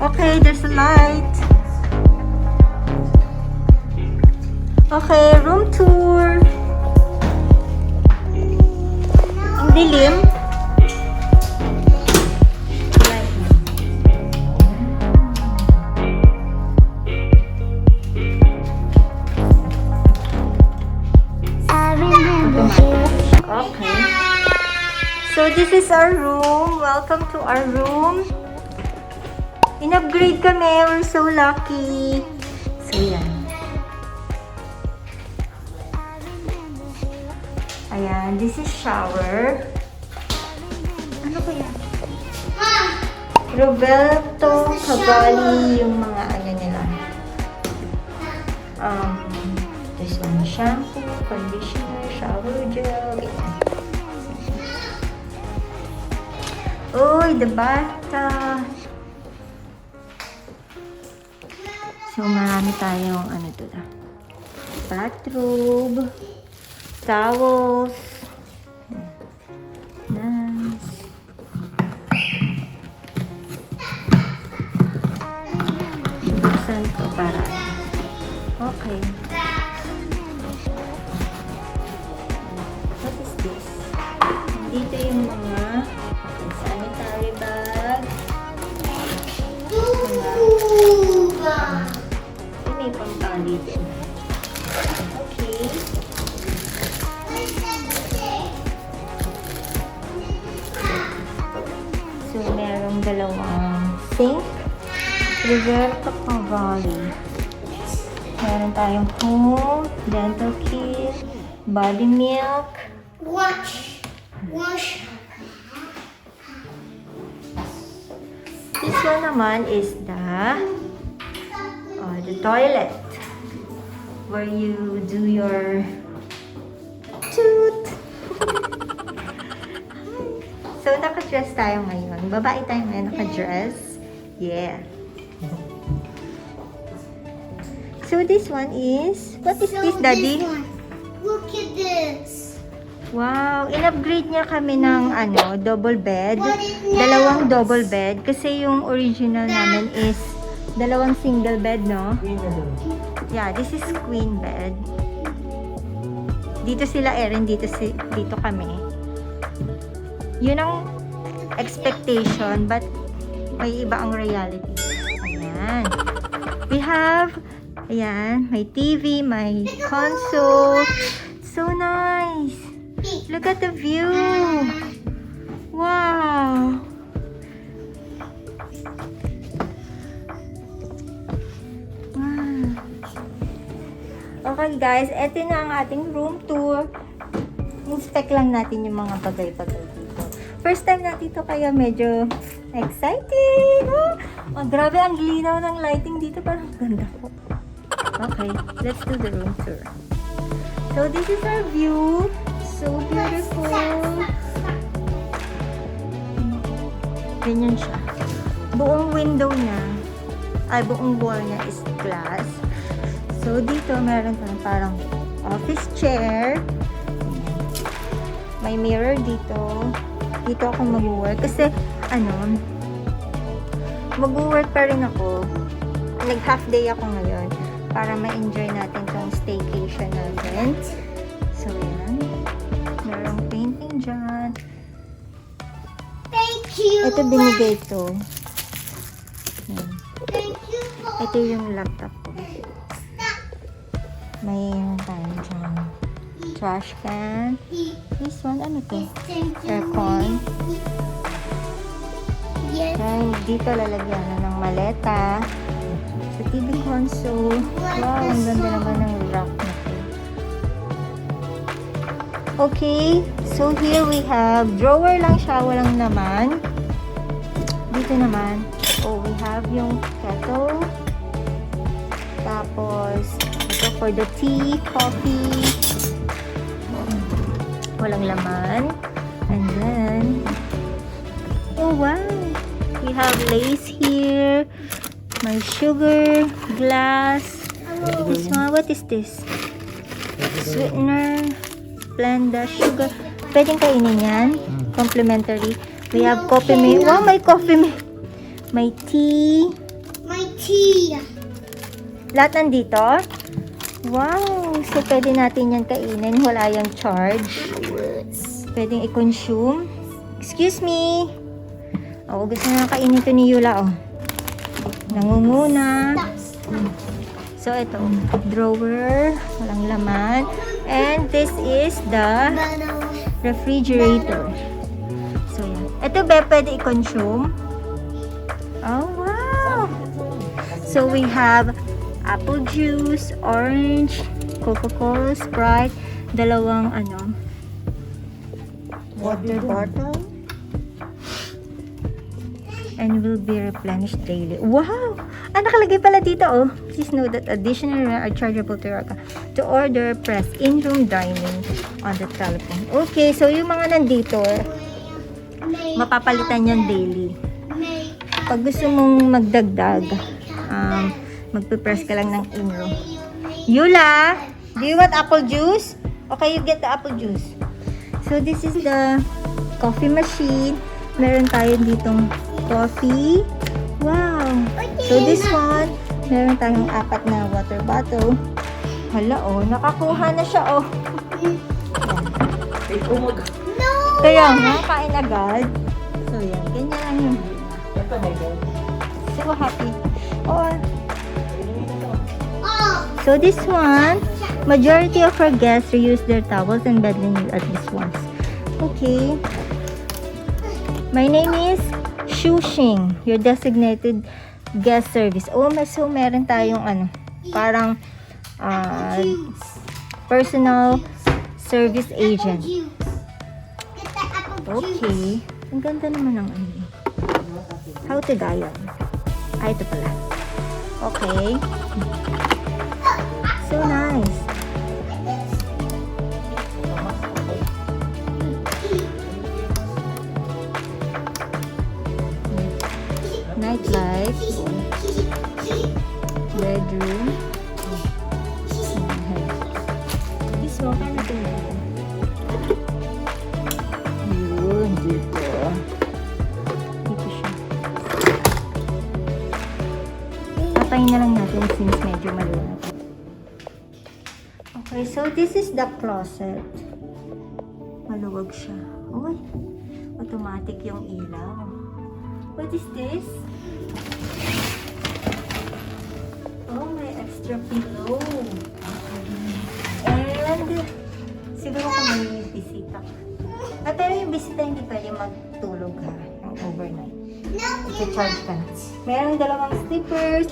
Okay, there's a light. Okay, room tour. Ang dilim. Okay. So this is our room. Welcome to our room. In-upgrade kami. We're so lucky. So, yan. Ayan. This is shower. Ano kaya? Roberto Cavalli yung mga ano nila. This one, shampoo, conditioner, shower gel. Uy, the bathtub. So, marami tayong, ano ito na, bathrobe, towels, nice. Buksan ito para, okay. What is this? Dito yung mga sanitary bag. May pampali din. Okay. So, merong dalawang sink. Roberto Cavalli. Meron tayong home, dental kit, body milk. Wash. This one naman is the toilet where you do your tooth. So, naka-dress tayo ngayon. Babae tayo ngayon naka-dress. Yeah. So, this one is, what is this, Daddy? Look at this. Wow, in-upgrade niya kami ng double bed. Dalawang double bed. Kasi yung original namin is dalawang single bed, no? Yeah, this is queen bed. Dito sila Erin, dito kami. Yun ang expectation, but may iba ang reality. Ayan. We have, ayan, may TV, may console. So nice. Look at the view. Wow. Okay guys, eto na ang ating room tour. Inspect lang natin yung mga bagay-bagay dito. First time natin ito kaya medyo excited. Oh, grabe ang linaw ng lighting dito. Parang ganda po. Okay, let's do the room tour. So this is our view. So beautiful. Ganyan siya. Buong window niya, buong wall niya is glass. So, dito meron tayong parang office chair. May mirror dito. Dito ako mag-work. Kasi, mag-work pa rin ako. Nag-half day ako ngayon. Para ma-enjoy natin tong staycation natin. So, yan. Merong painting dyan. Thank you. Ito binigay ito. Thank you. Ito yung laptop ko. May tayo dyan. Trash can. This one, ano to? Aircon. Yeah. dito lalagyan na ng maleta. Sa TV console. Wow, ang ganda naman ng rack na to. Okay, so here we have drawer lang siya, walang naman. Dito naman, we have yung kettle. Tapos, ito for the tea, coffee. Walang laman. And then, oh wow! We have lace here. My sugar, glass. This one, what is this? Sweetener, Splenda, sugar. Pwedeng kainin yan. Complimentary. We have coffee mate. Wow, may coffee mate. May tea. My tea. Lahat nandito. Wow. So, pwede natin yan kainin. Wala yung charge. Pwedeng i-consume. Excuse me. Oh, gusto na kainin ito ni Yula, oh. Nangunguna. So, ito. Drawer. Walang laman. And this is the refrigerator. So, yan. Ito ba pwede i-consume? Oh, wow! So, we have apple juice, orange, Coca-Cola, Sprite, dalawang water bottle. And will be replenished daily. Wow! Nakalagay pala dito, oh. Please note that additional are chargeable to your account. To order, press in-room dining on the telephone. Okay, so yung mga nandito, mapapalitan yan daily. Pag gusto mong magdagdag, magpipress ka lang ng in-room. Yula, do you want apple juice? Okay, you get the apple juice. So, this is the coffee machine. Meron tayo ditong coffee. Wow! So, this one, meron tayong 4 na water bottle. Hala, oh, nakakuha na siya, oh. Kaya nga, kain agad. So, yan, ganyan lang yung so happy. Or, so this one, majority of our guests reuse their towels and bed linen at least once. Okay. My name is Shushing, your designated guest service. Oh, so meron tayong parang personal service agent. Okay. Ang ganda naman ng how to dial. Ito pala. Okay. So nice. Night light. Bedroom. This one, paano ito natin? Yun, dito. Dito siya. Patayin na lang natin since medyo maluwag. Okay, so this is the closet. Maluwag siya. Uy, automatic yung ilaw. What is this? Oh, may extra pillow. And siguro kung may bisita. Pero yung bisita hindi pwede magtulog ha, overnight. I-charge ka na. Merong 2 slippers.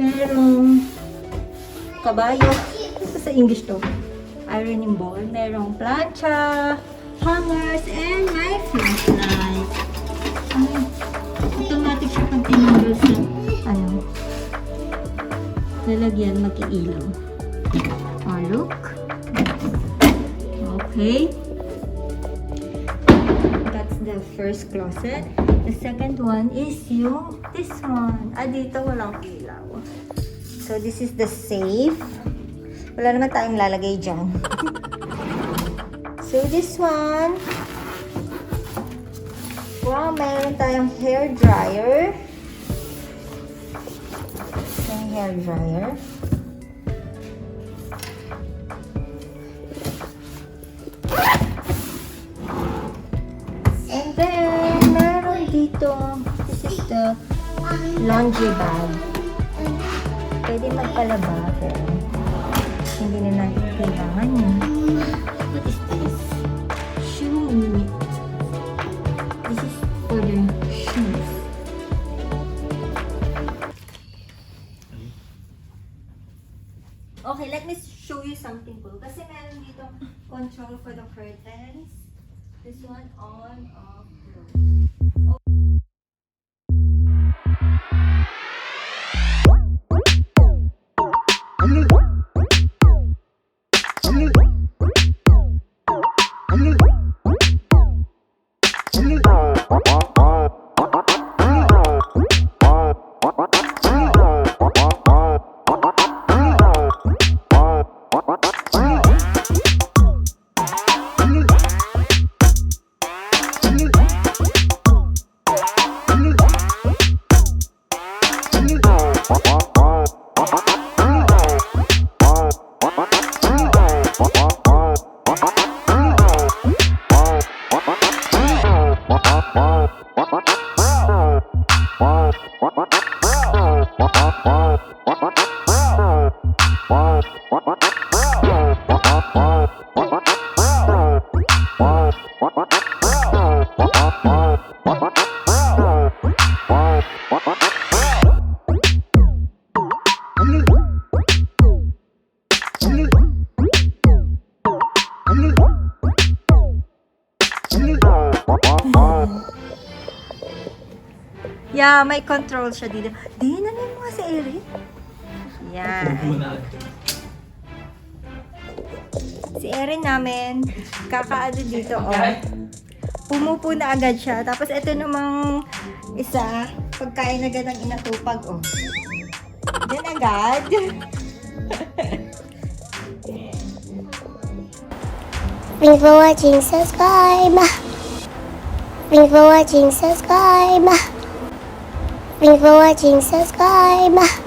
Merong kabayo. Ito sa English to. Ironing board. Merong plancha, hangers, and my flashlight. Automatic siya pag tinanggal sa lalagyan, mag-iilaw. Oh, look. Okay. That's the first closet. The second one is this one. Dito walang ilaw. So, this is the safe. Wala naman tayong lalagay dyan. So, this one. Wow, mayroon tayong hair dryer. Yung hair dryer. And then, meron dito. This is the laundry bag. Pwede magpalaba, pero hindi na natin kailangan yun. What is this? Shoe unit. This is for the shoes. something cool. Kasi meron dito control for the curtains. This one on, off, close. Yeah, may control siya dito. Di, nanin mo nga si Eric. Yan. Si Erin namin, kakaano dito, oh. Pumupo na agad siya. Tapos ito namang isa, pagkain agad ng inatupag, oh. Yan agad. Thanks for watching, subscribe. Thanks for watching, subscribe. Thanks for watching, subscribe.